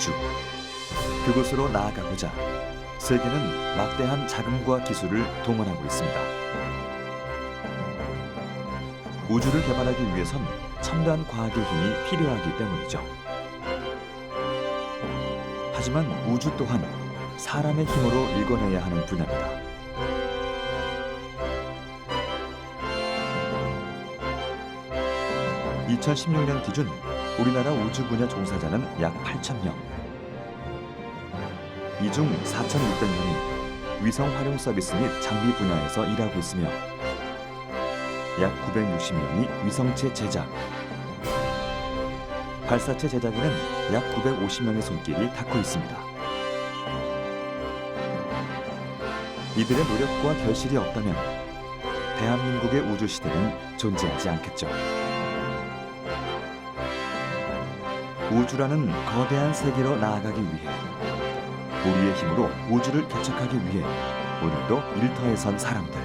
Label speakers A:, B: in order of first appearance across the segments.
A: 우주. 그곳으로 나아가고자 세계는 막대한 자금과 기술을 동원하고 있습니다. 우주를 개발하기 위해선 첨단 과학의 힘이 필요하기 때문이죠. 하지만 우주 또한 사람의 힘으로 일궈내야 하는 분야입니다. 2016년 기준 우리나라 우주 분야 종사자는 약 8,000명. 이 중 4,600명이 위성 활용 서비스 및 장비 분야에서 일하고 있으며 약 960명이 위성체 제작, 발사체 제작에는 약 950명의 손길이 닿고 있습니다. 이들의 노력과 결실이 없다면 대한민국의 우주 시대는 존재하지 않겠죠. 우주라는 거대한 세계로 나아가기 위해 우리의 힘으로 우주를 개척하기 위해 오늘도 일터에 선 사람들.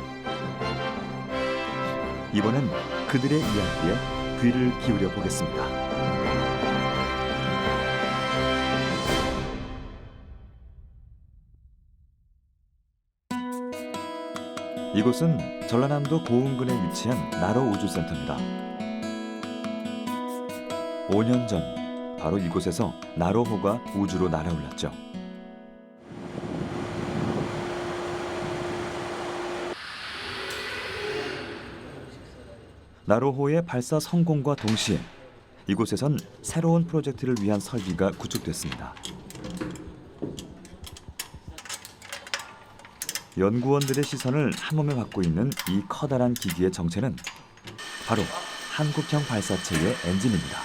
A: 이번엔 그들의 이야기에 귀를 기울여 보겠습니다. 이곳은 전라남도 보은군에 위치한 나로 우주센터입니다. 5년 전 바로 이곳에서 나로호가 우주로 날아올랐죠. 나로호의 발사 성공과 동시에 이곳에선 새로운 프로젝트를 위한 설비가 구축됐습니다. 연구원들의 시선을 한몸에 받고 있는 이 커다란 기기의 정체는 바로 한국형 발사체의 엔진입니다.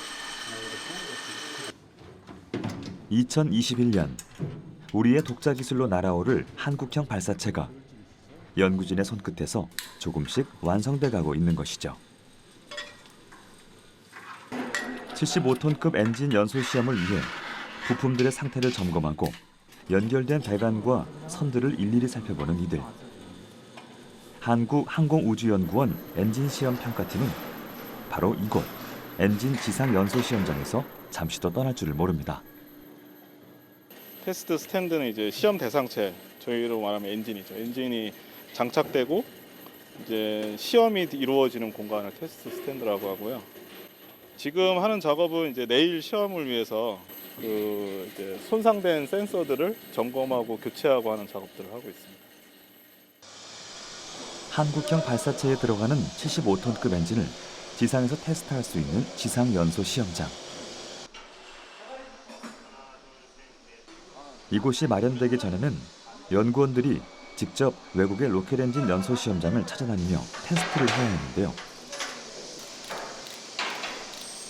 A: 2021년 우리의 독자 기술로 날아오를 한국형 발사체가 연구진의 손끝에서 조금씩 완성돼 가고 있는 것이죠. 75톤급 엔진 연소 시험을 위해 부품들의 상태를 점검하고 연결된 배관과 선들을 일일이 살펴보는 이들. 한국항공우주연구원 엔진 시험 평가팀은 바로 이곳 엔진 지상 연소 시험장에서 잠시도 떠날 줄을 모릅니다.
B: 테스트 스탠드는 이제 시험 대상체, 저희로 말하면 엔진이죠. 엔진이 장착되고 이제 시험이 이루어지는 공간을 테스트 스탠드라고 하고요. 지금 하는 작업은 이제 내일 시험을 위해서 이제 손상된 센서들을 점검하고 교체하고 하는 작업들을 하고 있습니다.
A: 한국형 발사체에 들어가는 75톤급 엔진을 지상에서 테스트할 수 있는 지상 연소 시험장. 이곳이 마련되기 전에는 연구원들이 직접 외국의 로켓 엔진 연소 시험장을 찾아다니며 테스트를 해야 했는데요.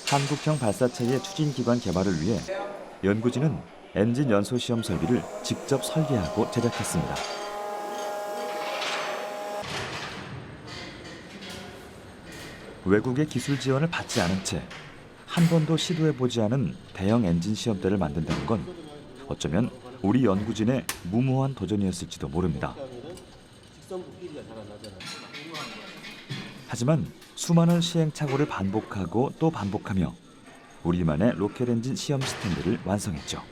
A: 한국형 발사체의 추진기관 개발을 위해 연구진은 엔진 연소 시험 설비를 직접 설계하고 제작했습니다. 외국의 기술 지원을 받지 않은 채 한 번도 시도해보지 않은 대형 엔진 시험대를 만든다는 건 어쩌면 우리 연구진의 무모한 도전이었을지도 모릅니다. 하지만 수많은 시행착오를 반복하고 또 반복하며 우리만의 로켓 엔진 시험 스탠드를 완성했죠.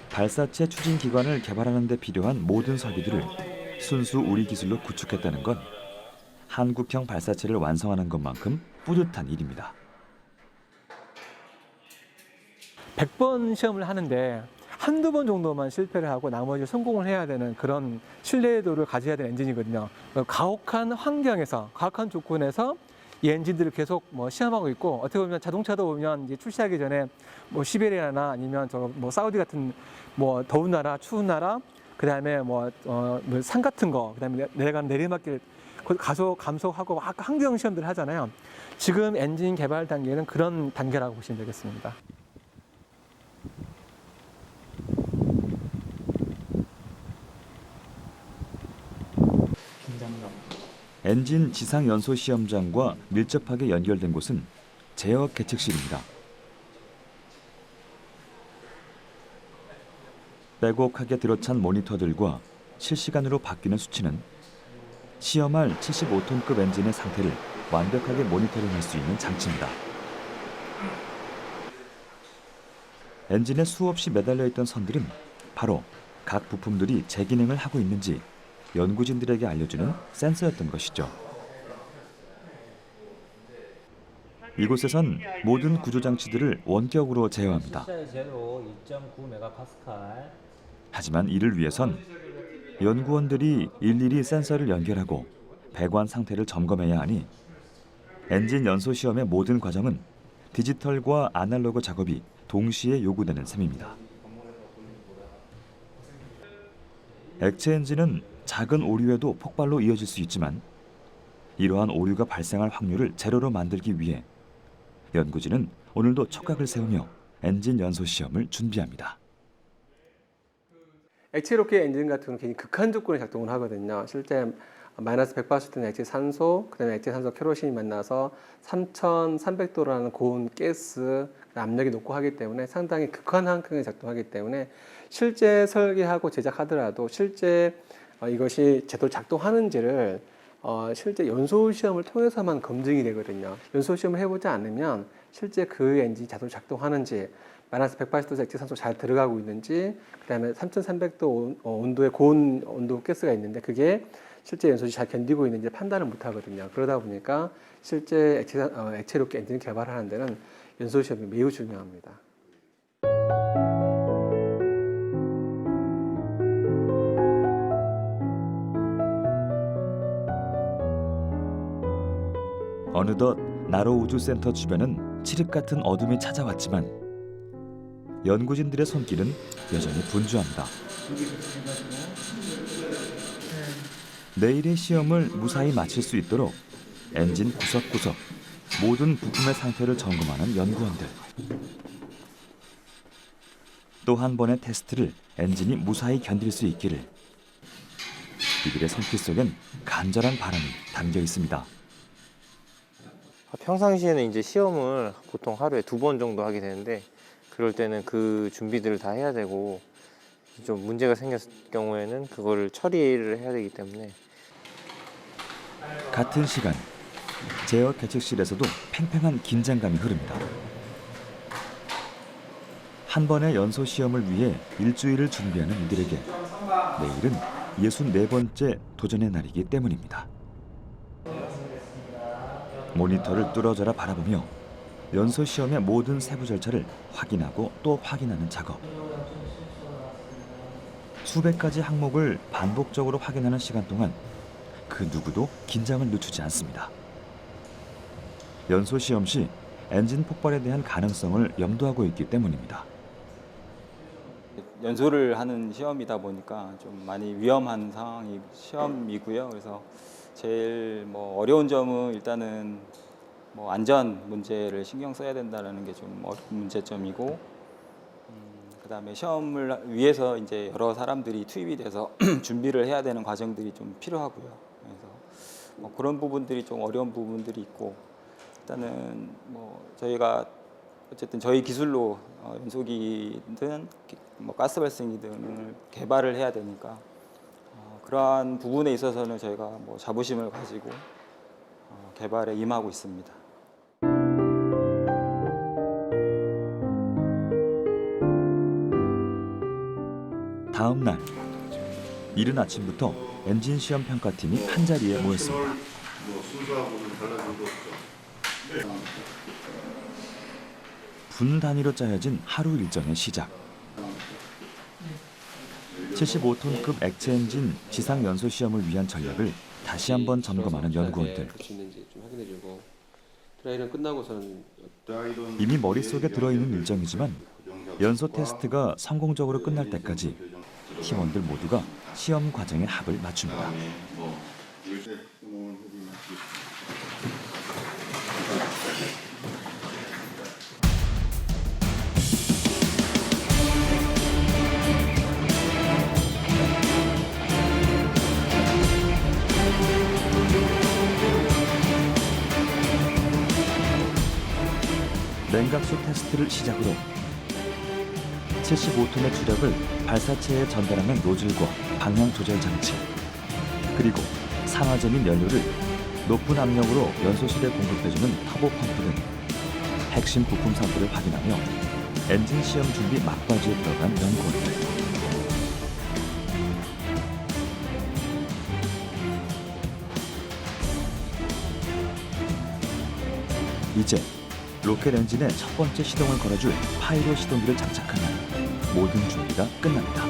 A: 발사체 추진 기관을 개발하는 데 필요한 모든 설비들을 순수 우리 기술로 구축했다는 건 한국형 발사체를 완성하는 것만큼 뿌듯한 일입니다.
C: 100번 시험을 하는데 한두 번 정도만 실패를 하고 나머지 성공을 해야 되는 그런 신뢰도를 가져야 되는 엔진이거든요. 가혹한 환경에서, 가혹한 조건에서 이 엔진들을 계속 시험하고 있고, 어떻게 보면 자동차도 보면 이제 출시하기 전에 시베리아나 아니면 사우디 같은 더운 나라, 추운 나라, 그 다음에 산 같은 거, 그 다음에 내려가는 내리막길 가속 감속하고 환경 시험들을 하잖아요. 지금 엔진 개발 단계는 그런 단계라고 보시면 되겠습니다.
A: 엔진 지상 연소 시험장과 밀접하게 연결된 곳은 제어 계측실입니다. 빼곡하게 들어찬 모니터들과 실시간으로 바뀌는 수치는 시험할 75톤급 엔진의 상태를 완벽하게 모니터링할 수 있는 장치입니다. 엔진에 수없이 매달려 있던 선들은 바로 각 부품들이 제 기능을 하고 있는지 연구진들에게 알려주는 센서였던 것이죠. 이곳에선 모든 구조장치들을 원격으로 제어합니다.
D: 제로 2.9메가파스칼.
A: 하지만 이를 위해선 연구원들이 일일이 센서를 연결하고 배관 상태를 점검해야 하니 엔진 연소 시험의 모든 과정은 디지털과 아날로그 작업이 동시에 요구되는 셈입니다. 액체 엔진은 작은 오류에도 폭발로 이어질 수 있지만 이러한 오류가 발생할 확률을 제로로 만들기 위해 연구진은 오늘도 촉각을 세우며 엔진 연소 시험을 준비합니다.
C: 액체 로켓 엔진 같은 경우는 굉장히 극한 조건에 작동을 하거든요. 실제 마이너스 180도는 액체 산소, 그다음에 액체 산소 캐로신이 만나서 3,300도라는 고온 가스 압력이 높고 하기 때문에 상당히 극한 환경에 작동하기 때문에 실제 설계하고 제작하더라도 실제 이것이 제대로 작동하는지를 실제 연소 시험을 통해서만 검증이 되거든요. 연소 시험을 해보지 않으면 실제 그 엔진이 제대로 작동하는지, 마이너스 180도에서 액체 산소 잘 들어가고 있는지, 그다음에 3,300도 온도의 고온 온도 가스가 있는데 그게 실제 연소시 잘 견디고 있는지 판단을 못 하거든요. 그러다 보니까 실제 액체 로켓 엔진을 개발하는 데는 연소 시험이 매우 중요합니다.
A: 어느덧 나로 우주센터 주변은 칠흑 같은 어둠이 찾아왔지만 연구진들의 손길은 여전히 분주합니다. 내일의 시험을 무사히 마칠 수 있도록 엔진 구석구석 모든 부품의 상태를 점검하는 연구원들. 또 한 번의 테스트를 엔진이 무사히 견딜 수 있기를. 이들의 손길 속엔 간절한 바람이 담겨 있습니다.
D: 평상시에는 이제 시험을 보통 하루에 2번 정도 하게 되는데 그럴 때는 그 준비들을 다 해야 되고 좀 문제가 생겼을 경우에는 그거를 처리를 해야 되기 때문에
A: 같은 시간 제어 계측실에서도 팽팽한 긴장감이 흐릅니다. 한 번의 연소 시험을 위해 일주일을 준비하는 이들에게 내일은 64번째 도전의 날이기 때문입니다. 모니터를 뚫어져라 바라보며 연소 시험의 모든 세부 절차를 확인하고 또 확인하는 작업. 수백 가지 항목을 반복적으로 확인하는 시간 동안 그 누구도 긴장을 늦추지 않습니다. 연소 시험 시 엔진 폭발에 대한 가능성을 염두하고 있기 때문입니다.
E: 연소를 하는 시험이다 보니까 좀 많이 위험한 상황이 시험이고요. 그래서 제일 어려운 점은 일단은 안전 문제를 신경 써야 된다는 게 좀 어려운 문제점이고, 그다음에 시험을 위해서 이제 여러 사람들이 투입이 돼서 준비를 해야 되는 과정들이 좀 필요하고요. 그래서 그런 부분들이 좀 어려운 부분들이 있고, 일단은 저희가 어쨌든 저희 기술로 연소기든 가스 발생기등을 개발을 해야 되니까 그러한 부분에 있어서는 저희가 자부심을 가지고 개발에 임하고 있습니다.
A: 다음 날 이른 아침부터 엔진 시험 평가팀이 한 자리에 모였습니다. 분 단위로 짜여진 하루 일정의 시작. 75톤급 액체 엔진 지상 연소 시험을 위한 전략을 다시 한번 점검하는 연구원들. 이미 머릿속에 들어있는 일정이지만 연소 테스트가 성공적으로 끝날 때까지 팀원들 모두가 시험 과정의 합을 맞춥니다. 냉각수 테스트를 시작으로 75톤의 추력을 발사체에 전달하는 노즐과 방향 조절 장치, 그리고 산화제민 연료를 높은 압력으로 연소실에 공급해주는 터보 펌프 등 핵심 부품 상부를 확인하며 엔진 시험 준비 막바지에 들어간 연구원들. 이제 로켓 엔진의 첫 번째 시동을 걸어줄 파이로 시동기를 장착하면 모든 준비가 끝납니다.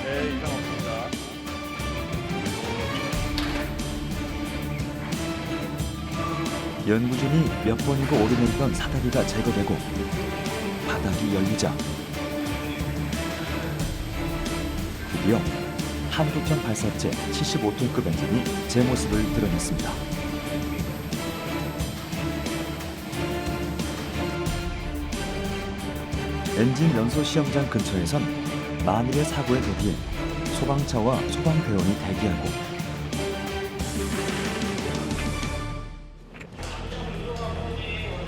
B: 네, 이상 없습니다.
A: 연구진이 몇 번이고 오르내리던 사다리가 제거되고 바닥이 열리자 드디어 한국형 발사체 75톤급 엔진이 제 모습을 드러냈습니다. 엔진 연소 시험장 근처에선 만일의 사고에 대비해 소방차와 소방대원이 대기하고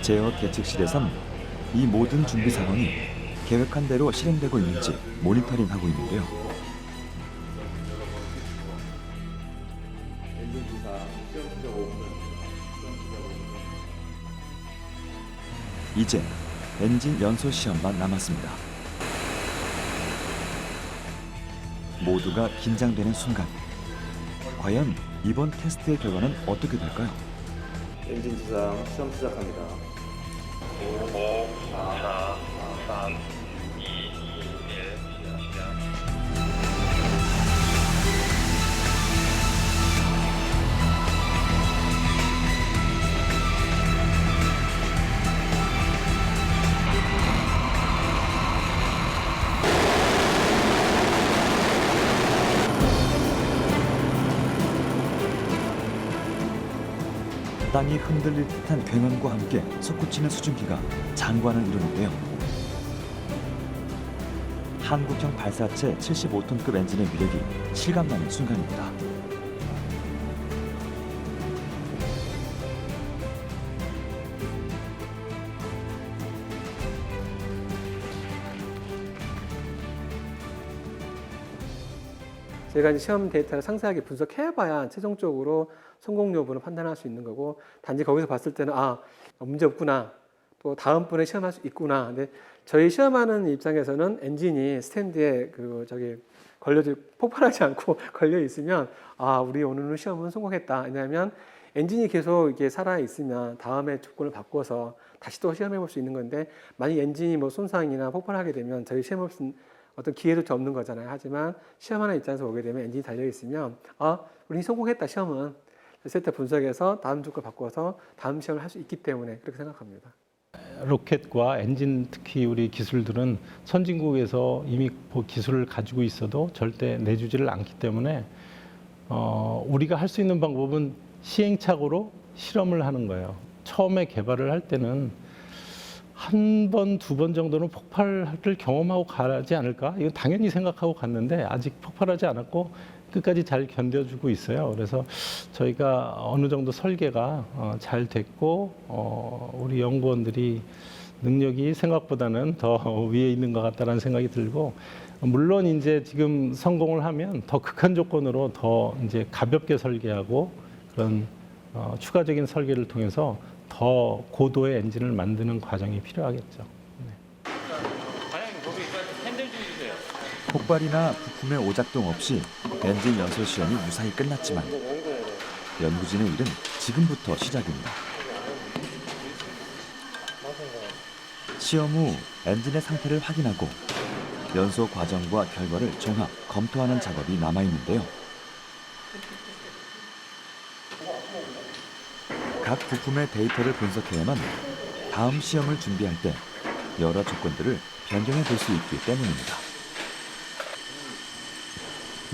A: 제어 계측실에선 이 모든 준비 상황이 계획한 대로 실행되고 있는지 모니터링하고 있는데요. 이제 엔진 연소 시험만 남았습니다. 모두가 긴장되는 순간, 과연 이번 테스트의 결과는 어떻게 될까요?
F: 엔진 지상 시험 시작합니다. 5, 4, 3, 2, 1, 시작.
A: 땅이 흔들릴 듯한 굉음과 함께 솟구치는 수증기가 장관을 이루는데요. 한국형 발사체 75톤급 엔진의 위력이 실감나는 순간입니다.
C: 저희가 이제 시험 데이터를 상세하게 분석해봐야 최종적으로 성공 여부를 판단할 수 있는 거고, 단지 거기서 봤을 때는 문제 없구나, 또 다음번에 시험할 수 있구나. 근데 저희 시험하는 입장에서는 엔진이 스탠드에 폭발하지 않고 걸려 있으면 우리 오늘은 시험은 성공했다. 왜냐하면 엔진이 계속 이렇게 살아 있으면 다음에 조건을 바꿔서 다시 또 시험해 볼 수 있는 건데, 만약 엔진이 손상이나 폭발하게 되면 저희 시험할 수 있는 어떤 기회도 없는 거잖아요. 하지만 시험하는 입장에서 보게 되면 엔진이 달려 있으면 우리 성공했다, 시험은. 세트 분석해서 다음 조건 바꿔서 다음 시험을 할 수 있기 때문에 그렇게 생각합니다.
G: 로켓과 엔진, 특히 우리 기술들은 선진국에서 이미 기술을 가지고 있어도 절대 내주지를 않기 때문에 우리가 할 수 있는 방법은 시행착오로 실험을 하는 거예요. 처음에 개발을 할 때는 한 번, 두 번 정도는 폭발을 경험하고 가지 않을까? 이건 당연히 생각하고 갔는데 아직 폭발하지 않았고 끝까지 잘 견뎌주고 있어요. 그래서 저희가 어느 정도 설계가 잘 됐고 우리 연구원들이 능력이 생각보다는 더 위에 있는 것 같다는 생각이 들고, 물론 이제 지금 성공을 하면 더 극한 조건으로 더 이제 가볍게 설계하고 그런 추가적인 설계를 통해서 더 고도의 엔진을 만드는 과정이 필요하겠죠.
A: 폭발이나 부품의 오작동 없이 엔진 연소 시험이 무사히 끝났지만 연구진의 일은 지금부터 시작입니다. 시험 후 엔진의 상태를 확인하고 연소 과정과 결과를 종합 검토하는 작업이 남아 있는데요. 각 부품의 데이터를 분석해야만 다음 시험을 준비할 때 여러 조건들을 변경해 볼 수 있기 때문입니다.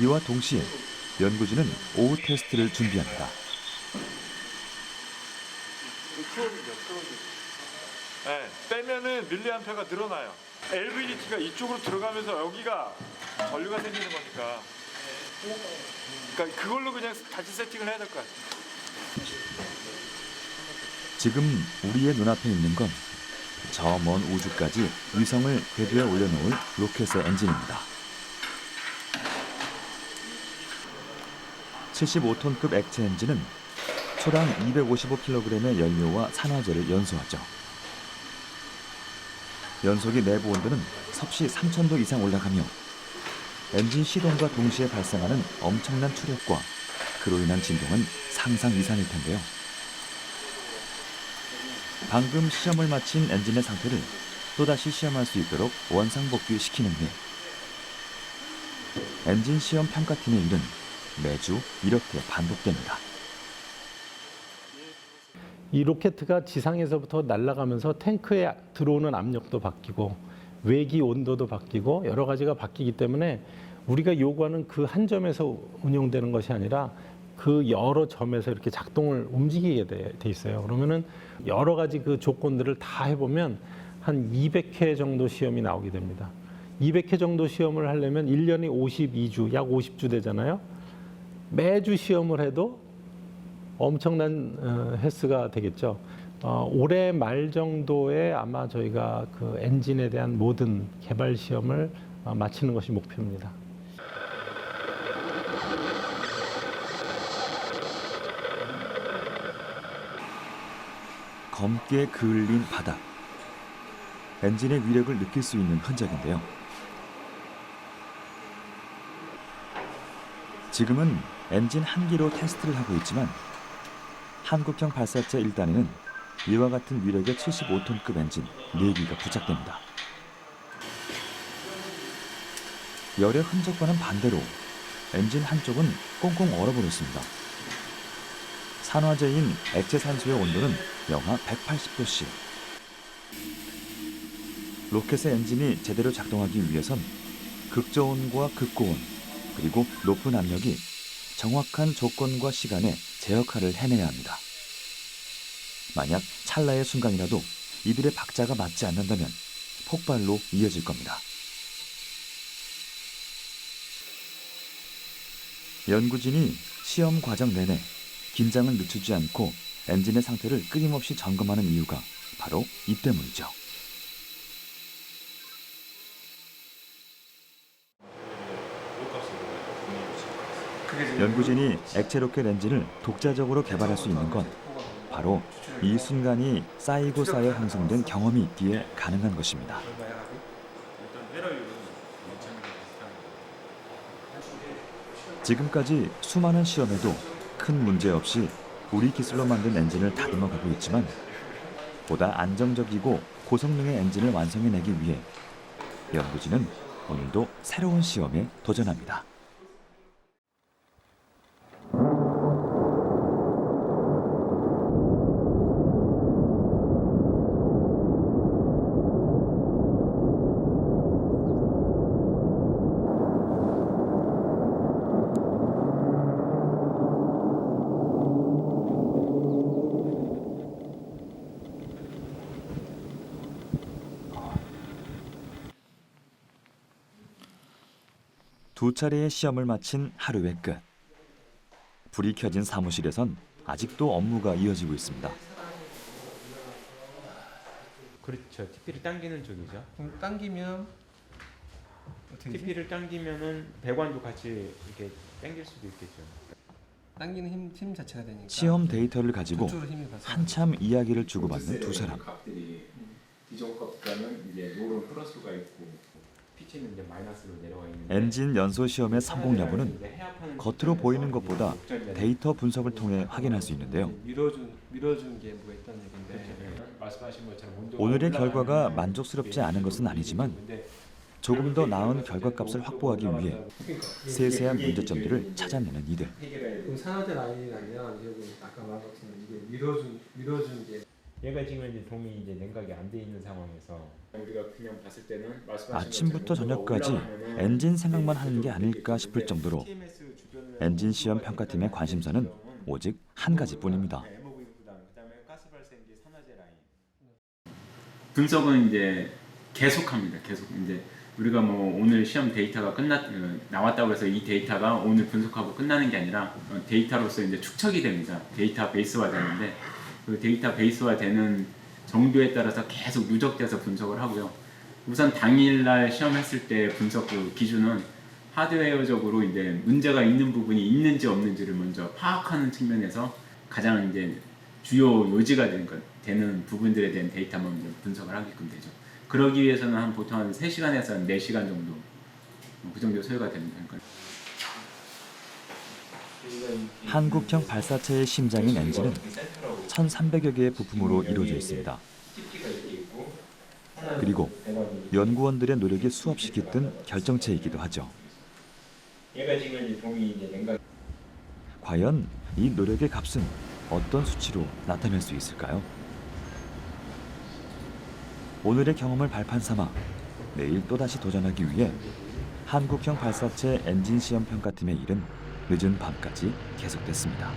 A: 이와 동시에 연구진은 오후 테스트를 준비합니다.
H: 네, 빼면은 밀리암페어가 늘어나요. LVDT가 이쪽으로 들어가면서 여기가 전류가 생기는 거니까. 그러니까 그걸로 그냥 다시 세팅을 해야 될 것 같아요.
A: 지금 우리의 눈앞에 있는 건 저 먼 우주까지 위성을 궤도에 올려놓을 로켓의 엔진입니다. 75톤급 액체 엔진은 초당 255kg의 연료와 산화제를 연소하죠. 연소기 내부 온도는 섭씨 3000도 이상 올라가며 엔진 시동과 동시에 발생하는 엄청난 추력과 그로 인한 진동은 상상 이상일 텐데요. 방금 시험을 마친 엔진의 상태를 또다시 시험할 수 있도록 원상복귀시키는 일. 엔진 시험 평가팀의 일은 매주 이렇게 반복됩니다.
G: 이 로켓가 지상에서부터 날아가면서 탱크에 들어오는 압력도 바뀌고 외기 온도도 바뀌고 여러 가지가 바뀌기 때문에 우리가 요구하는 그 한 점에서 운영되는 것이 아니라 그 여러 점에서 이렇게 작동을 움직이게 돼 있어요. 그러면은 여러 가지 그 조건들을 다 해보면 한 200회 정도 시험이 나오게 됩니다. 200회 정도 시험을 하려면 1년이 52주, 약 50주 되잖아요. 매주 시험을 해도 엄청난 횟수가 되겠죠. 올해 말 정도에 아마 저희가 그 엔진에 대한 모든 개발 시험을 마치는 것이 목표입니다.
A: 검게 그을린 바닥. 엔진의 위력을 느낄 수 있는 흔적인데요. 지금은 엔진 한 기로 테스트를 하고 있지만 한국형 발사체 1단에는 이와 같은 위력의 75톤급 엔진 4기가 부착됩니다. 열의 흔적과는 반대로 엔진 한쪽은 꽁꽁 얼어버렸습니다. 산화제인 액체 산소의 온도는 영하 180도씨. 로켓의 엔진이 제대로 작동하기 위해선 극저온과 극고온 그리고 높은 압력이 정확한 조건과 시간에 제 역할을 해내야 합니다. 만약 찰나의 순간이라도 이들의 박자가 맞지 않는다면 폭발로 이어질 겁니다. 연구진이 시험 과정 내내 긴장을 늦추지 않고 엔진의 상태를 끊임없이 점검하는 이유가 바로 이 때문이죠. 연구진이 액체 로켓 엔진을 독자적으로 개발할 수 있는 건 바로 이 순간이 쌓이고 쌓여 형성된 경험이 있기에 가능한 것입니다. 지금까지 수많은 시험에도 큰 문제 없이 우리 기술로 만든 엔진을 다듬어 가고 있지만 보다 안정적이고 고성능의 엔진을 완성해내기 위해 연구진은 오늘도 새로운 시험에 도전합니다. 두 차례의 시험을 마친 하루의 끝. 불이 켜진 사무실에선 아직도 업무가 이어지고 있습니다.
I: 그렇죠. TP를 당기는 쪽이죠.
J: 그럼 당기면 어떻게 되지?
I: TP를 당기면은 배관도 같이 이렇게 당길 수도 있겠죠.
J: 당기는 힘 자체가 되니까
A: 시험 데이터를 가지고
J: 저쪽으로 힘이 가서
A: 한참 이야기를 주고받는 두 사람.
K: 값들이 디젤 값보다는 이제 롤은 플러스가 있고
I: P치는 이제 마이너스로 내려와 있는.
A: 엔진 연소 시험의 성공 여부는 겉으로 보이는 것보다 데이터 분석을 통해 확인할 수 있는데요.
J: 밀어준 게 뭐가 있다는 얘긴데
K: 말씀하신 것처럼
A: 오늘의 결과가 만족스럽지 않은 것은 아니지만 조금 더 나은 결과값을 확보하기 위해 세세한 문제점들을 찾아내는 이들.
J: 그럼 산화제 라인이라면 여기 아까 말한 것처럼 이게 밀어준 게
I: 얘가 지금 이제 동이 이제 냉각이 안 돼 있는 상황에서 우리가 그냥 봤을 때는
A: 아침부터 저녁까지 엔진 생각만 하는 게 아닐까 싶을 정도로 엔진 시험 평가팀의 관심사는 오직 한 가지뿐입니다.
L: 분석은 이제 계속합니다. 계속 이제 우리가 뭐 오늘 시험 데이터가 나왔다고 해서 이 데이터가 오늘 분석하고 끝나는 게 아니라 데이터로서 이제 축적이 됩니다. 데이터 베이스화 되는데 그 데이터 베이스화 되는 정도에 따라서 계속 누적돼서 분석을 하고요. 우선 당일날 시험했을 때 분석 그 기준은 하드웨어적으로 이제 문제가 있는 부분이 있는지 없는지를 먼저 파악하는 측면에서 가장 이제 주요 요지가 되는 부분들에 대한 데이터만 먼저 분석을 하게끔 되죠. 그러기 위해서는 보통 한 3시간에서 4시간 정도 그 정도 소요가 됩니다.
A: 한국형 발사체의 심장인 엔진은 1,300여 개의 부품으로 이루어져 있습니다. 그리고 연구원들의 노력이 수없이 깃든 결정체이기도 하죠.
I: 얘가 지금 이제 종이 이제 냉각.
A: 과연 이 노력의 값은 어떤 수치로 나타낼 수 있을까요? 오늘의 경험을 발판 삼아 내일 또다시 도전하기 위해 한국형 발사체 엔진 시험 평가팀의 일은 늦은 밤까지 계속됐습니다.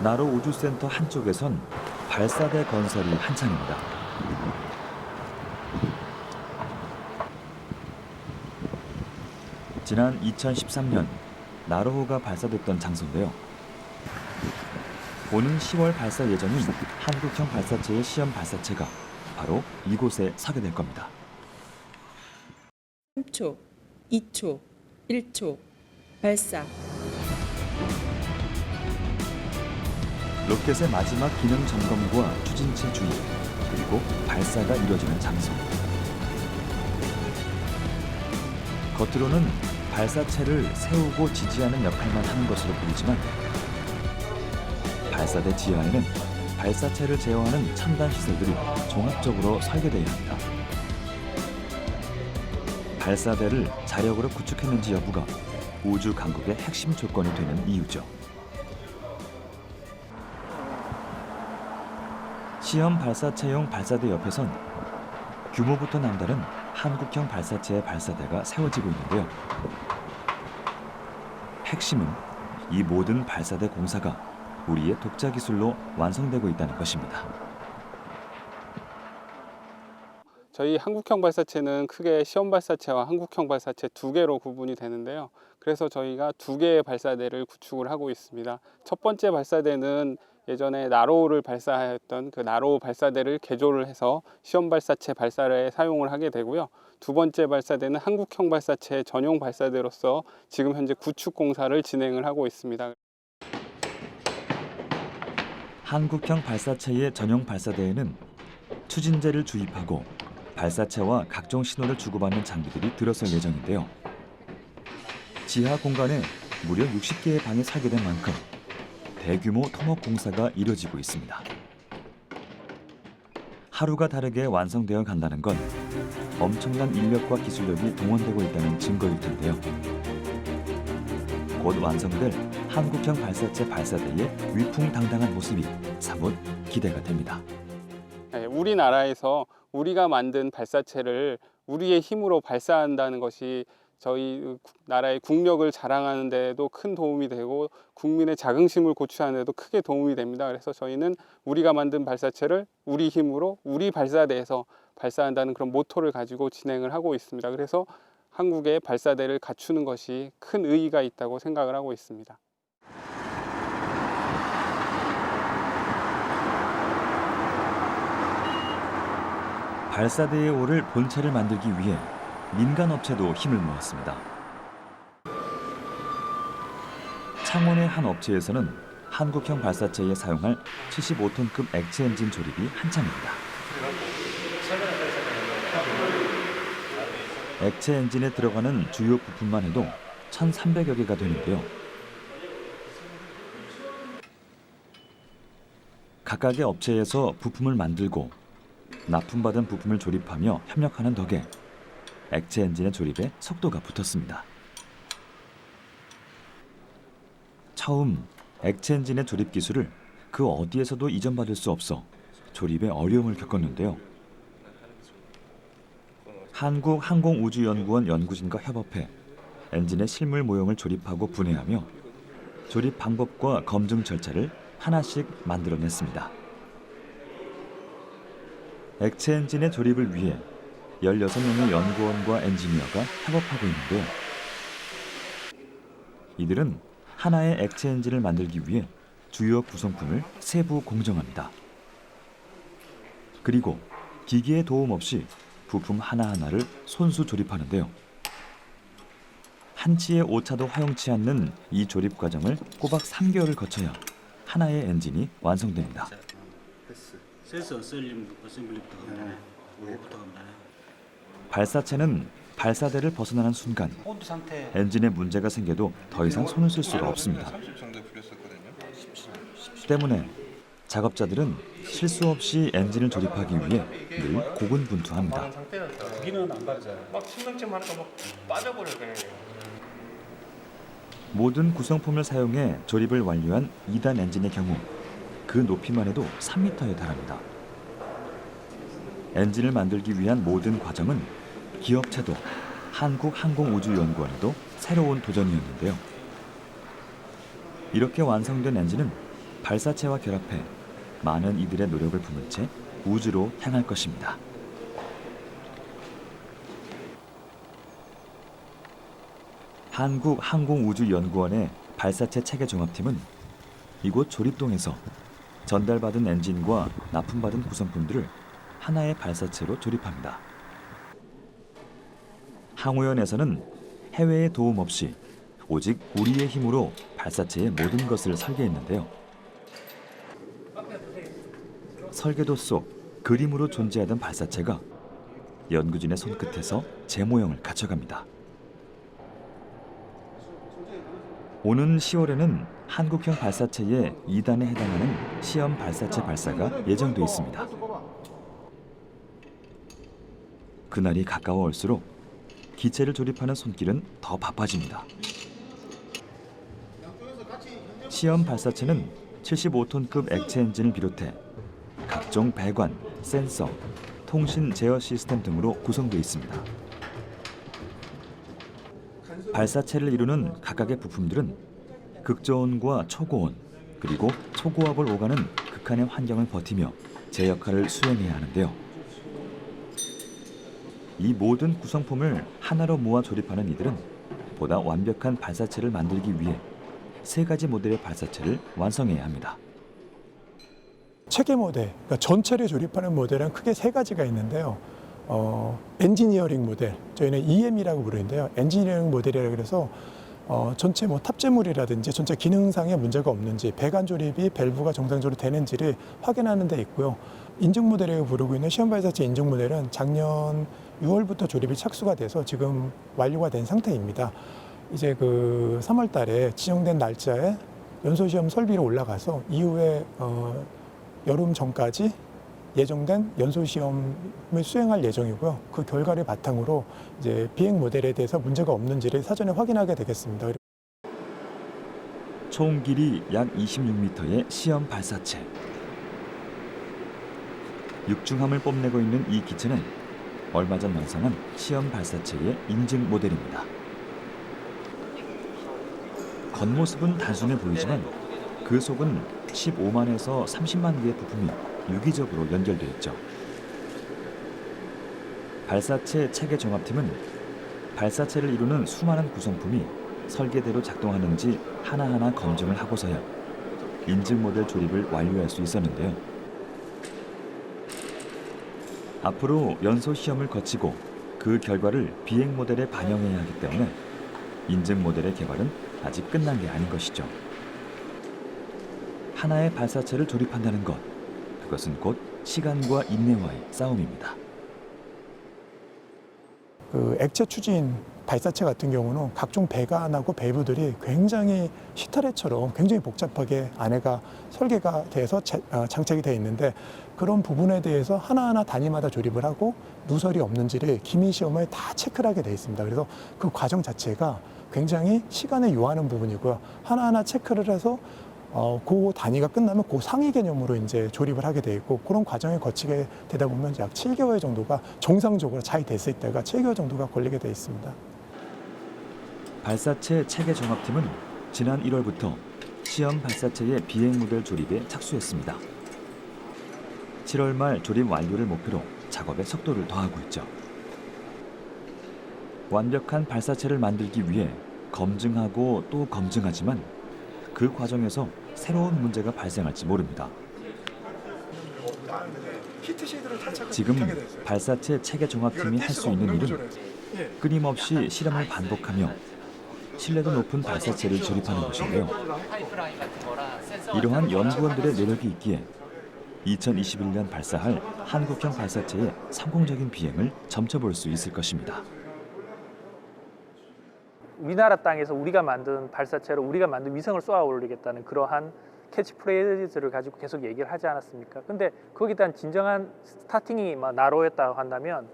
A: 나로 우주센터 한쪽에선 발사대 건설이 한창입니다. 지난 2013년 나로호가 발사됐던 장소인데요. 오는 10월 발사 예정인 한국형 발사체의 시험 발사체가 바로 이곳에 서게 될 겁니다.
M: 3초, 2초, 1초, 발사.
A: 로켓의 마지막 기능 점검과 추진체 주입, 그리고 발사가 이루어지는 장소. 겉으로는 발사체를 세우고 지지하는 역할만 하는 것으로 보이지만 발사대 지하에는 발사체를 제어하는 첨단 시설들이 종합적으로 설계되어야 합니다. 발사대를 자력으로 구축했는지 여부가 우주 강국의 핵심 조건이 되는 이유죠. 시험 발사체용 발사대 옆에선 규모부터 남다른 한국형 발사체의 발사대가 세워지고 있는데요. 핵심은 이 모든 발사대 공사가 우리의 독자 기술로 완성되고 있다는 것입니다.
B: 저희 한국형 발사체는 크게 시험 발사체와 한국형 발사체 두 개로 구분이 되는데요. 그래서 저희가 두 개의 발사대를 구축을 하고 있습니다. 첫 번째 발사대는 예전에 나로호를 발사했던 그 나로호 발사대를 개조를 해서 시험 발사체 발사에 사용을 하게 되고요. 두 번째 발사대는 한국형 발사체 전용 발사대로서 지금 현재 구축 공사를 진행을 하고 있습니다.
A: 한국형 발사체의 전용 발사대에는 추진제를 주입하고 발사체와 각종 신호를 주고받는 장비들이 들어설 예정인데요. 지하 공간에 무려 60개의 방이 설계된 만큼 대규모 토목 공사가 이루어지고 있습니다. 하루가 다르게 완성되어 간다는 건 엄청난 인력과 기술력이 동원되고 있다는 증거일 텐데요. 곧 완성될 한국형 발사체 발사대의 위풍당당한 모습이 사뭇 기대가 됩니다.
B: 우리나라에서 우리가 만든 발사체를 우리의 힘으로 발사한다는 것이 저희 나라의 국력을 자랑하는 데에도 큰 도움이 되고 국민의 자긍심을 고취하는 데도 크게 도움이 됩니다. 그래서 저희는 우리가 만든 발사체를 우리 힘으로 우리 발사대에서 발사한다는 그런 모토를 가지고 진행을 하고 있습니다. 그래서 한국의 발사대를 갖추는 것이 큰 의의가 있다고 생각을 하고 있습니다.
A: 발사대에 오를 본체를 만들기 위해 민간 업체도 힘을 모았습니다. 창원의 한 업체에서는 한국형 발사체에 사용할 75톤급 액체 엔진 조립이 한창입니다. 액체 엔진에 들어가는 주요 부품만 해도 1,300여 개가 되는데요. 각각의 업체에서 부품을 만들고 납품받은 부품을 조립하며 협력하는 덕에 액체 엔진의 조립에 속도가 붙었습니다. 처음 액체 엔진의 조립 기술을 그 어디에서도 이전받을 수 없어 조립에 어려움을 겪었는데요. 한국항공우주연구원 연구진과 협업해 엔진의 실물 모형을 조립하고 분해하며 조립 방법과 검증 절차를 하나씩 만들어냈습니다. 액체 엔진의 조립을 위해 16명의 연구원과 엔지니어가 협업하고 있는데요. 이들은 하나의 액체 엔진을 만들기 위해 주요 구성품을 세부 공정합니다. 그리고 기계의 도움 없이 부품 하나하나를 손수 조립하는데요. 한치의 오차도 허용치 않는 이 조립 과정을 꼬박 3개월을 거쳐야 하나의 엔진이 완성됩니다. 발사체는 발사대를 벗어나는 순간 엔진에 문제가 생겨도 더 이상 손을 쓸 수가 없습니다. 때문에 작업자들은 실수 없이 엔진을 조립하기 위해 늘 고군분투합니다.
J: 여기는 안 빠져요. 막 신경질 하니까 막 빠져버려 그냥.
A: 모든 구성품을 사용해 조립을 완료한 2단 엔진의 경우 그 높이만 해도 3m에 달합니다. 엔진을 만들기 위한 모든 과정은 기업체도 한국항공우주연구원에도 새로운 도전이었는데요. 이렇게 완성된 엔진은 발사체와 결합해 많은 이들의 노력을 품은 채 우주로 향할 것입니다. 한국항공우주연구원의 발사체 체계 종합팀은 이곳 조립동에서 전달받은 엔진과 납품받은 구성품들을 하나의 발사체로 조립합니다. 항우연에서는 해외의 도움 없이 오직 우리의 힘으로 발사체의 모든 것을 설계했는데요. 설계도 속 그림으로 존재하던 발사체가 연구진의 손끝에서 제 모형을 갖춰갑니다. 오는 10월에는 한국형 발사체의 2단에 해당하는 시험 발사체 발사가 예정돼 있습니다. 그날이 가까워 올수록 기체를 조립하는 손길은 더 바빠집니다. 시험 발사체는 75톤급 액체 엔진을 비롯해 각종 배관, 센서, 통신 제어 시스템 등으로 구성되어 있습니다. 발사체를 이루는 각각의 부품들은 극저온과 초고온, 그리고 초고압을 오가는 극한의 환경을 버티며 제 역할을 수행해야 하는데요. 이 모든 구성품을 하나로 모아 조립하는 이들은 보다 완벽한 발사체를 만들기 위해 3가지 모델의 발사체를 완성해야 합니다.
N: 체계 모델, 그러니까 전체를 조립하는 모델은 크게 3가지가 있는데요. 엔지니어링 모델, 저희는 EM이라고 부르는데요. 엔지니어링 모델이라 그래서 전체 탑재물이라든지 전체 기능상의 문제가 없는지, 배관 조립이 밸브가 정상적으로 되는지를 확인하는 데 있고요. 인증 모델이라고 부르고 있는 시험 발사체 인증 모델은 작년 6월부터 조립이 착수가 돼서 지금 완료가 된 상태입니다. 이제 3월 달에 지정된 날짜에 연소시험 설비로 올라가서 이후에 여름 전까지 예정된 연소시험을 수행할 예정이고요. 그 결과를 바탕으로 이제 비행 모델에 대해서 문제가 없는지를 사전에 확인하게 되겠습니다.
A: 총 길이 약 26m의 시험 발사체. 육중함을 뽐내고 있는 이 기체는 얼마 전 완성한 시험 발사체의 인증 모델입니다. 겉모습은 단순해 보이지만 그 속은 15만에서 30만 개의 부품이 유기적으로 연결되어 있죠. 발사체 체계 종합팀은 발사체를 이루는 수많은 구성품이 설계대로 작동하는지 하나하나 검증을 하고서야 인증 모델 조립을 완료할 수 있었는데요. 앞으로 연소 시험을 거치고 그 결과를 비행 모델에 반영해야 하기 때문에 인증 모델의 개발은 아직 끝난 게 아닌 것이죠. 하나의 발사체를 조립한다는 것, 그것은 곧 시간과 인내와의 싸움입니다.
N: 액체 추진 발사체 같은 경우는 각종 배관하고 밸브들이 굉장히 시타레처럼 굉장히 복잡하게 안에가 설계가 돼서 장착이 되어 있는데 그런 부분에 대해서 하나하나 단위마다 조립을 하고 누설이 없는지를 기미 시험을 다 체크를 하게 되어 있습니다. 그래서 그 과정 자체가 굉장히 시간을 요하는 부분이고요. 하나하나 체크를 해서 그 단위가 끝나면 그 상위 개념으로 이제 조립을 하게 돼 있고 그런 과정을 거치게 되다 보면 약 7개월 정도가 정상적으로 잘 됐을 때가 7개월 정도가 걸리게 돼 있습니다.
A: 발사체 체계 종합팀은 지난 1월부터 시험 발사체의 비행 모델 조립에 착수했습니다. 7월 말 조립 완료를 목표로 작업의 속도를 더하고 있죠. 완벽한 발사체를 만들기 위해 검증하고 또 검증하지만 그 과정에서 새로운 문제가 발생할지 모릅니다. 지금 발사체 체계 정확팀이 할 수 있는 일은 끊임없이 실험을 반복하며 신뢰도 높은 발사체를 조립하는 것인데요. 이러한 연구원들의 노력이 있기에 2021년 발사할 한국형 발사체의 성공적인 비행을 점쳐볼 수 있을 것입니다.
O: 우리나라 땅에서 우리가 만든 발사체로 우리가 만든 위성을 쏘아 올리겠다는 그러한 캐치프레이즈를 가지고 계속 얘기를 하지 않았습니까? 근데 거기에 대한 진정한 스타팅이 나로였다고 한다면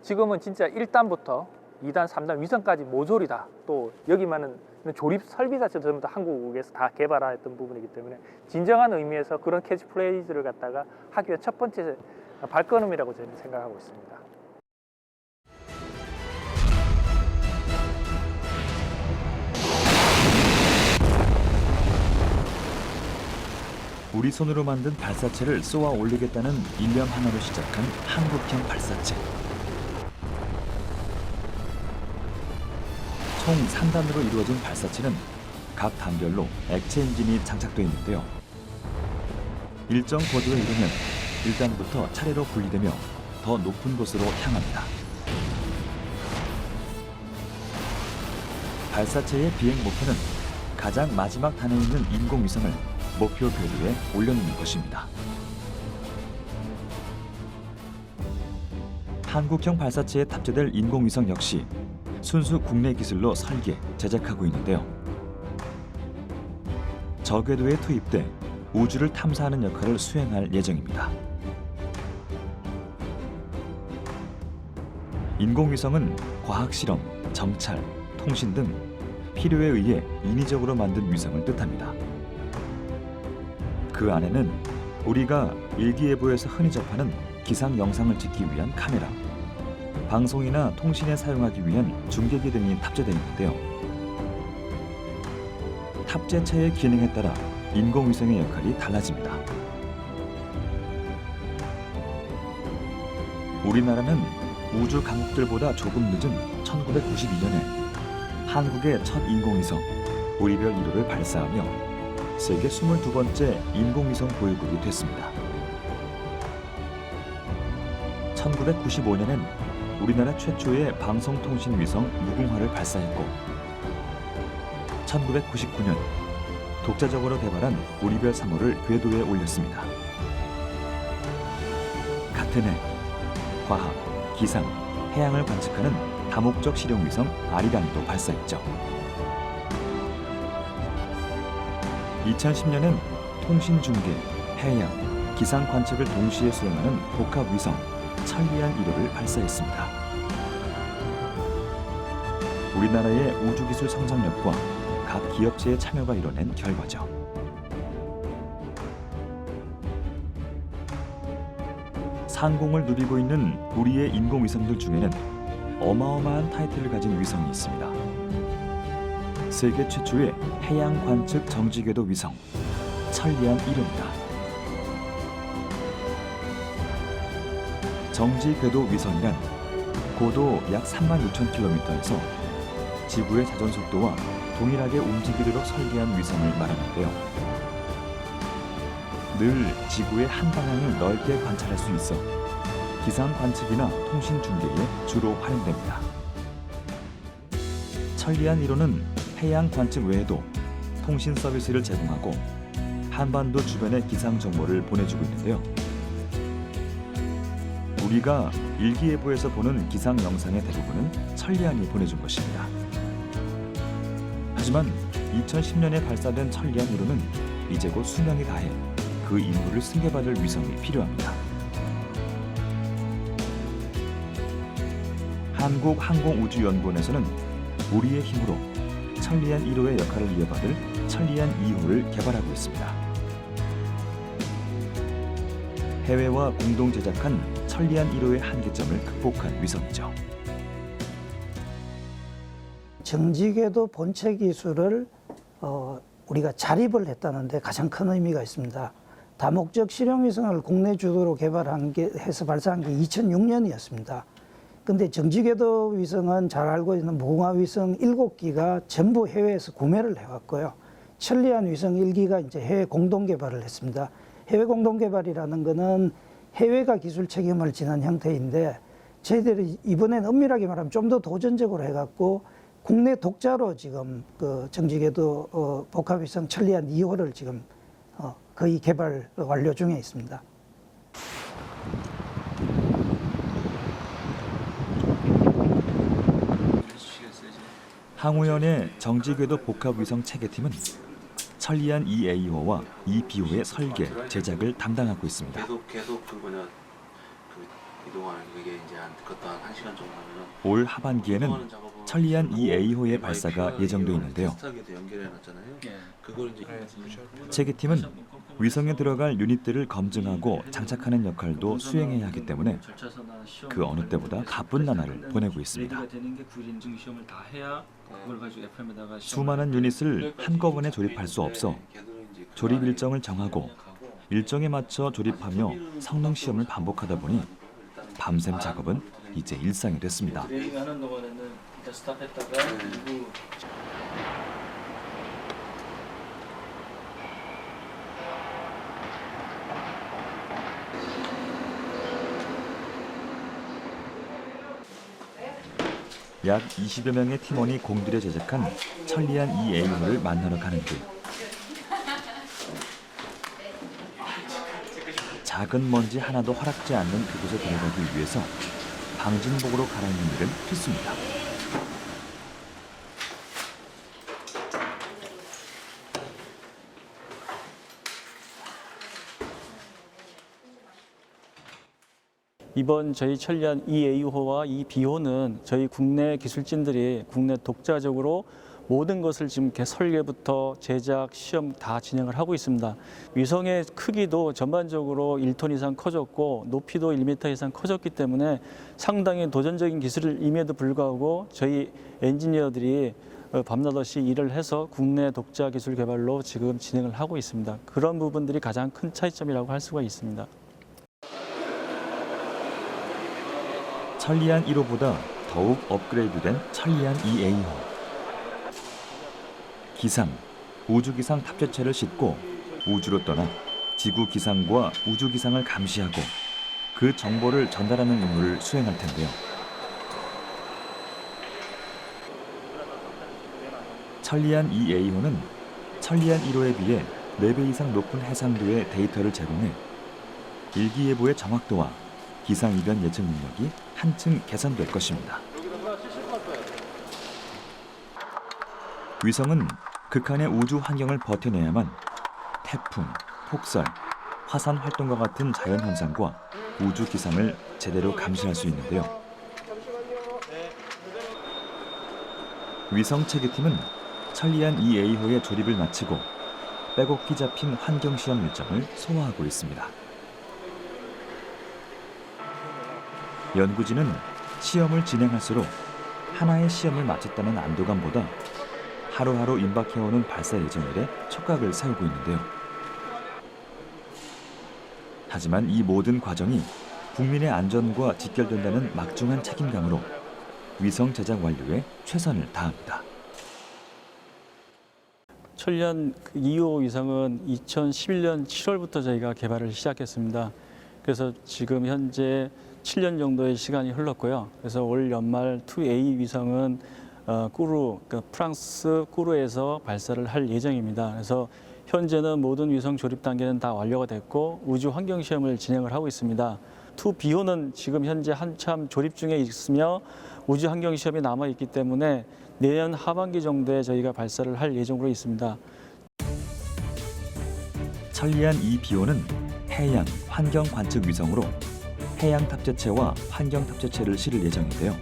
O: 지금은 진짜 1단부터 2단, 3단 위성까지 모조리 다 또 여기만은 조립 설비 자체도 전부 다 한국에서 다 개발했던 부분이기 때문에 진정한 의미에서 그런 캐치프레이즈를 갖다가 하기 위한 첫 번째 발걸음이라고 저는 생각하고 있습니다.
A: 우리 손으로 만든 발사체를 쏘아 올리겠다는 일념 하나로 시작한 한국형 발사체. 총 3단으로 이루어진 발사체는 각 단별로 액체 엔진이 장착되어 있는데요. 일정 고도에 이르면 1단부터 차례로 분리되며 더 높은 곳으로 향합니다. 발사체의 비행 목표는 가장 마지막 단에 있는 인공위성을 목표 궤도에 올려놓는 것입니다. 한국형 발사체에 탑재될 인공위성 역시 순수 국내 기술로 설계, 제작하고 있는데요. 저궤도에 투입돼 우주를 탐사하는 역할을 수행할 예정입니다. 인공위성은 과학실험, 정찰, 통신 등 필요에 의해 인위적으로 만든 위성을 뜻합니다. 그 안에는 우리가 일기예보에서 흔히 접하는 기상 영상을 찍기 위한 카메라, 방송이나 통신에 사용하기 위한 중계기 등이 탑재되어 있는데요. 탑재체의 기능에 따라 인공위성의 역할이 달라집니다. 우리나라는 우주 강국들보다 조금 늦은 1992년에 한국의 첫 인공위성 우리별 1호를 발사하며 세계 22번째 인공위성 보유국이 됐습니다. 1995년엔 우리나라 최초의 방송통신위성 무궁화를 발사했고 1999년 독자적으로 개발한 우리별 3호를 궤도에 올렸습니다. 같은 해 과학, 기상, 해양을 관측하는 다목적 실용위성 아리랑도 발사했죠. 2010년엔 통신 중계, 해양, 기상 관측을 동시에 수행하는 복합 위성 천리안 1호를 발사했습니다. 우리나라의 우주기술 성장력과 각 기업체의 참여가 이뤄낸 결과죠. 상공을 누비고 있는 우리의 인공위성들 중에는 어마어마한 타이틀을 가진 위성이 있습니다. 세계 최초의 해양 관측 정지궤도 위성 천리안 1호입니다. 정지궤도 위성이란 고도 약 36,000km에서 지구의 자전 속도와 동일하게 움직이도록 설계한 위성을 말하는데요. 늘 지구의 한 방향을 넓게 관찰할 수 있어 기상 관측이나 통신 중계에 주로 활용됩니다. 천리안 1호는 해양 관측 외에도 통신 서비스를 제공하고 한반도 주변의 기상 정보를 보내주고 있는데요. 우리가 일기예보에서 보는 기상 영상의 대부분은 천리안이 보내준 것입니다. 하지만 2010년에 발사된 천리안 1호는 이제 곧 수명이 다해 그 임무를 승계받을 위성이 필요합니다. 한국항공우주연구원에서는 우리의 힘으로 천리안 1호의 역할을 이어받을 천리안 2호를 개발하고 있습니다. 해외와 공동 제작한 천리안 1호의 한계점을 극복한 위성이죠.
P: 정지궤도 본체 기술을 우리가 자립을 했다는 데 가장 큰 의미가 있습니다. 다목적 실용위성을 국내 주도로 개발한 게 해서 발사한 게 2006년이었습니다. 근데 정지궤도 위성은 잘 알고 있는 무궁화 위성 7기가 전부 해외에서 구매를 해왔고요. 천리안 위성 1기가 이제 해외 공동 개발을 했습니다. 해외 공동 개발이라는 거는 해외가 기술 책임을 지는 형태인데 저희들이 이번엔 엄밀하게 말하면 좀 더 도전적으로 해갖고 국내 독자로 지금 그 정지궤도 복합위성 천리안 2호를 지금 거의 개발 완료 중에 있습니다.
A: 항우연의 정지궤도 복합위성 체계팀은 천리안 2A호와 2B호의 설계, 제작을 담당하고 있습니다.
F: 계속 그 이동하는 그게 이제 그것도 한 1시간 정도 하면
A: 올 하반기에는 천리안 2A호의 발사가 예정돼 있는데요. 체계팀은 위성에 들어갈 유닛들을 검증하고 장착하는 역할도 수행해야 하기 때문에 그 어느 때보다 바쁜 나날을 보내고 있습니다. 수많은 유닛을 한꺼번에 조립할 수 없어 조립 일정을 정하고 일정에 맞춰 조립하며 성능 시험을 반복하다 보니 밤샘 작업은 이제 일상이 됐습니다. 약 20여 명의 팀원이 공들여 제작한 천리안 2A호를 만나러 가는 길. 작은 먼지 하나도 허락지 않는 그곳에 들어가기 위해서 방진복으로 갈아입는 일은 필수입니다.
Q: 이번 저희 천리안 2A호와 2B호는 저희 국내 기술진들이 국내 독자적으로 모든 것을 지금 설계부터 제작, 시험 다 진행을 하고 있습니다. 위성의 크기도 전반적으로 1톤 이상 커졌고 높이도 1m 이상 커졌기 때문에 상당히 도전적인 기술임에도 불구하고 저희 엔지니어들이 밤낮없이 일을 해서 국내 독자 기술 개발로 지금 진행을 하고 있습니다. 그런 부분들이 가장 큰 차이점이라고 할 수가 있습니다.
A: 천리안 1호보다 더욱 업그레이드된 천리안 2A호. 기상, 우주기상 탑재체를 싣고 우주로 떠나 지구 기상과 우주 기상을 감시하고 그 정보를 전달하는 임무를 수행할 텐데요. 천리안 2A호는 천리안 1호에 비해 4배 이상 높은 해상도의 데이터를 제공해 일기예보의 정확도와 기상 이변 예측 능력이 한층 개선될 것입니다. 위성은 극한의 우주 환경을 버텨내야만 태풍, 폭설, 화산 활동과 같은 자연 현상과 우주 기상을 제대로 감시할 수 있는데요. 위성 체계팀은 천리안 2A호의 조립을 마치고 빼곡히 잡힌 환경 시험 일정을 소화하고 있습니다. 연구진은 시험을 진행할수록 하나의 시험을 마쳤다는 안도감보다 하루하루 임박해오는 발사 예정일에 촉각을 세우고 있는데요. 하지만 이 모든 과정이 국민의 안전과 직결된다는 막중한 책임감으로 위성 제작 완료에 최선을 다합니다.
Q: 천리안 2호 위성은 2011년 7월부터 저희가 개발을 시작했습니다. 그래서 지금 현재 7년 정도의 시간이 흘렀고요. 그래서 올 연말 2A 위성은 꾸루, 그러니까 프랑스 꾸루에서 발사를 할 예정입니다. 그래서 현재는 모든 위성 조립 단계는 다 완료가 됐고 우주 환경 시험을 진행을 하고 있습니다. 2B호는 지금 현재 한참 조립 중에 있으며 우주 환경 시험이 남아 있기 때문에 내년 하반기 정도에 저희가 발사를 할 예정으로 있습니다.
A: 천리안 2B호는 해양 환경 관측 위성으로 해양 탑재체와 환경 탑재체를 실을 예정인데요.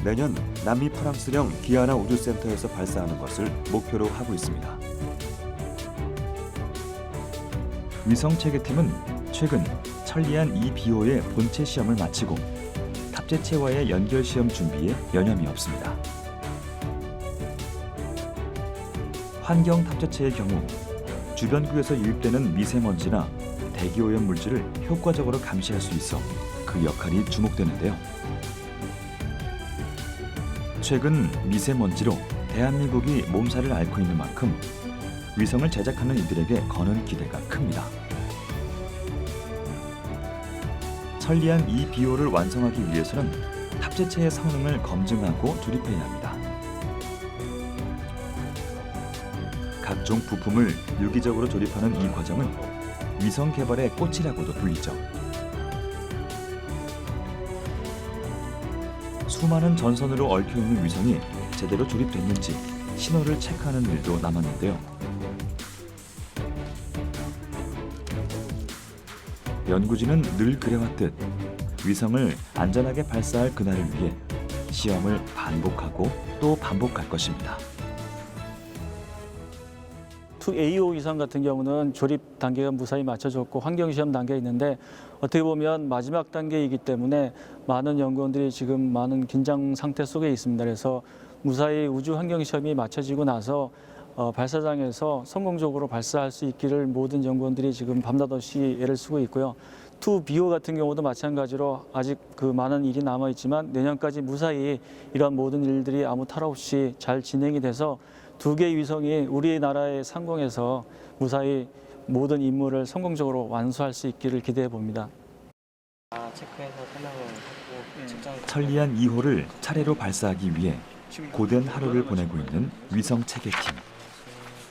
A: 내년 남미 프랑스령 기아나 우주센터에서 발사하는 것을 목표로 하고 있습니다. 위성 체계팀은 최근 천리안 2B호의 본체 시험을 마치고 탑재체와의 연결 시험 준비에 여념이 없습니다. 환경 탑재체의 경우 주변구에서 유입되는 미세먼지나 대기오염 물질을 효과적으로 감시할 수 있어 그 역할이 주목되는데요. 최근 미세먼지로 대한민국이 몸살을 앓고 있는 만큼 위성을 제작하는 이들에게 거는 기대가 큽니다. 천리안 이 비호를 완성하기 위해서는 탑재체의 성능을 검증하고 조립해야 합니다. 각종 부품을 유기적으로 조립하는 이 과정은 위성 개발의 꽃이라고도 불리죠. 수많은 전선으로 얽혀있는 위성이 제대로 조립됐는지 신호를 체크하는 일도 남았는데요. 연구진은 늘 그래왔듯 위성을 안전하게 발사할 그날을 위해 시험을 반복하고 또 반복할 것입니다.
Q: 2AO 위성 같은 경우는 조립 단계가 무사히 맞춰졌고 환경시험 단계에 있는데 어떻게 보면 마지막 단계이기 때문에 많은 연구원들이 지금 많은 긴장 상태 속에 있습니다. 그래서 무사히 우주 환경시험이 마쳐지고 나서 발사장에서 성공적으로 발사할 수 있기를 모든 연구원들이 지금 밤낮없이 애를 쓰고 있고요. 2BO 같은 경우도 마찬가지로 아직 그 많은 일이 남아 있지만 내년까지 무사히 이러한 모든 일들이 아무 탈 없이 잘 진행이 돼서 2개의 위성이 우리나라의 상공에서 무사히 모든 임무를 성공적으로 완수할 수 있기를 기대해 봅니다.
R: 체크해서 설명을 하고 측정.
A: 천리안 2호를 차례로 발사하기 위해 고된 하루를 보내고 있는 위성 체계팀.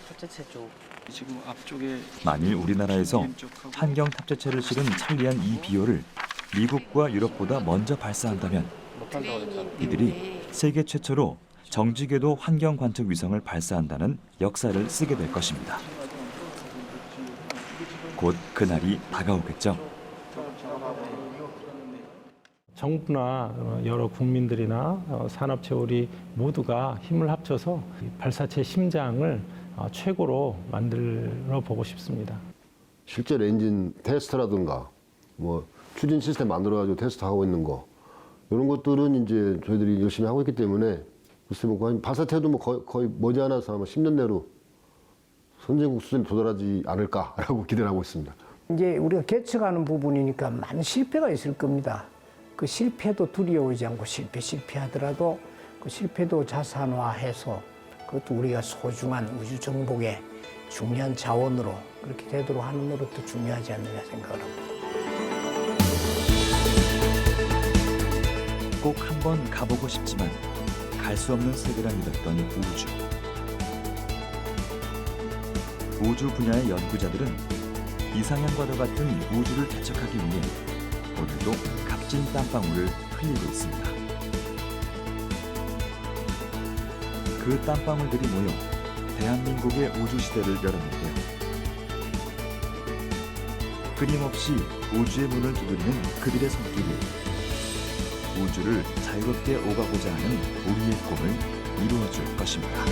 R: 탑재체 쪽.
Q: 지금 앞쪽에
A: 만일 우리나라에서 환경 탑재체를 실은 천리안 2비호를 미국과 유럽보다 먼저 발사한다면 이들이 세계 최초로 정지궤도 환경 관측 위성을 발사한다는 역사를 쓰게 될 것입니다. 곧 그날이 다가오겠죠.
G: 정부나 여러 국민들이나 산업체 우리 모두가 힘을 합쳐서 발사체 심장을 최고로 만들어 보고 싶습니다.
S: 실제로 엔진 테스트라든가 뭐 추진 시스템 만들어가지고 테스트하고 있는 거 이런 것들은 이제 저희들이 열심히 하고 있기 때문에 글쎄 뭐 발사체도 뭐 거의 머지않아서 아마 10년 내로 선진국 수준에 도달하지 않을까라고 기대를 하고 있습니다.
T: 이제 우리가 개척하는 부분이니까 많은 실패가 있을 겁니다. 그 실패도 두려워하지 않고 실패하더라도 그 실패도 자산화해서 그것도 우리가 소중한 우주 정복의 중요한 자원으로 그렇게 되도록 하는 것도 중요하지 않느냐 생각을 합니다.
A: 꼭 한번 가보고 싶지만 갈 수 없는 세계라 믿었던 우주. 우주 분야의 연구자들은 이상향과도 같은 우주를 개척하기 위해 오늘도 값진 땀방울을 흘리고 있습니다. 그 땀방울들이 모여 대한민국의 우주 시대를 열었는데요. 끊임없이 우주의 문을 두드리는 그들의 손길이 우주를 자유롭게 오가고자 하는 우리의 꿈을 이루어줄 것입니다.